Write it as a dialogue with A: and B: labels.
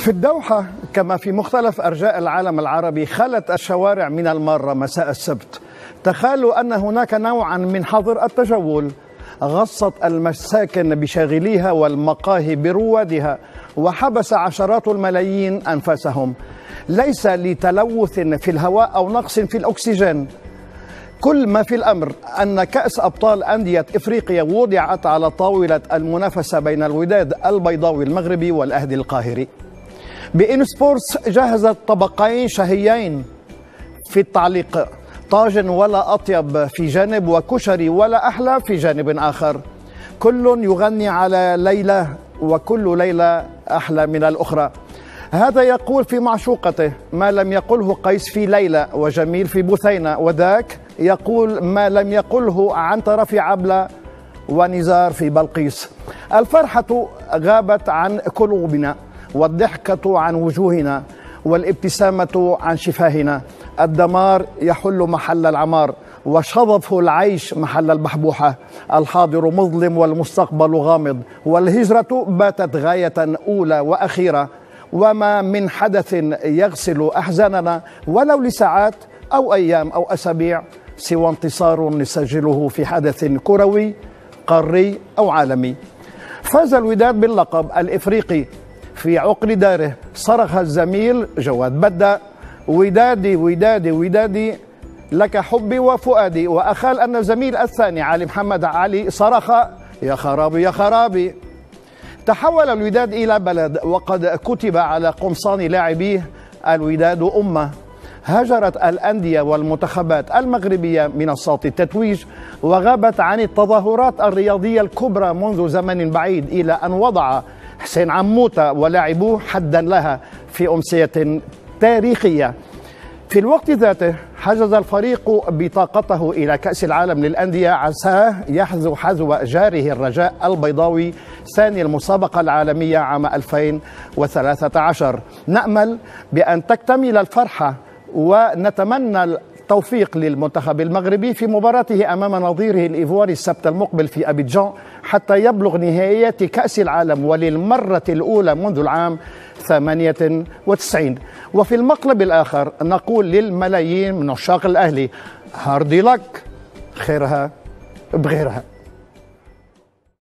A: في الدوحة كما في مختلف أرجاء العالم العربي خلت الشوارع من المارة مساء السبت. تخيلوا أن هناك نوعا من حظر التجول، غصت المساكن بشاغليها والمقاهي بروادها، وحبس عشرات الملايين أنفاسهم، ليس لتلوث في الهواء أو نقص في الأكسجين. كل ما في الأمر أن كأس أبطال أندية إفريقيا وضعت على طاولة المنافسة بين الوداد البيضاوي المغربي والأهلي القاهري. بإن سبورتس جهزت طبقين شهيين في التعليق، طاجن ولا أطيب في جانب وكشري ولا أحلى في جانب آخر. كل يغني على ليلى وكل ليلة أحلى من الأخرى. هذا يقول في معشوقته ما لم يقله قيس في ليلى وجميل في بثينة، وذاك يقول ما لم يقله عنتر في عبلة ونزار في بلقيس. الفرحة غابت عن قلوبنا، والضحكة عن وجوهنا، والابتسامة عن شفاهنا. الدمار يحل محل العمار، وشظف العيش محل البحبوحة. الحاضر مظلم والمستقبل غامض، والهجرة باتت غاية أولى وأخيرة. وما من حدث يغسل أحزاننا ولو لساعات أو أيام أو أسابيع سوى انتصار نسجله في حدث كروي قاري أو عالمي. فاز الوداد باللقب الإفريقي في عقر داره. صرخ الزميل جواد بدة: ودادي ودادي ودادي لك حبي وفؤادي. وأخال أن الزميل الثاني علي محمد علي صرخ: يا خرابي يا خرابي. تحول الوداد إلى بلد، وقد كتب على قمصان لاعبيه: الوداد أمة. هجرت الأندية والمنتخبات المغربية منصات التتويج، وغابت عن التظاهرات الرياضية الكبرى منذ زمن بعيد، إلى أن وضع حسين عموتة ولاعبوه حدا لها في أمسية تاريخية. في الوقت ذاته حجز الفريق بطاقته إلى كأس العالم للأندية، عساه يحذو حذو جاره الرجاء البيضاوي ثاني المسابقة العالمية عام 2013. نأمل بأن تكتمل الفرحة، ونتمنى التوفيق للمنتخب المغربي في مباراته أمام نظيره الإيفواري السبت المقبل في أبيجان، حتى يبلغ نهائيات كأس العالم وللمرة الأولى منذ العام 98. وفي المقلب الآخر نقول للملايين من عشاق الأهلي: هاردي لك، خيرها بغيرها.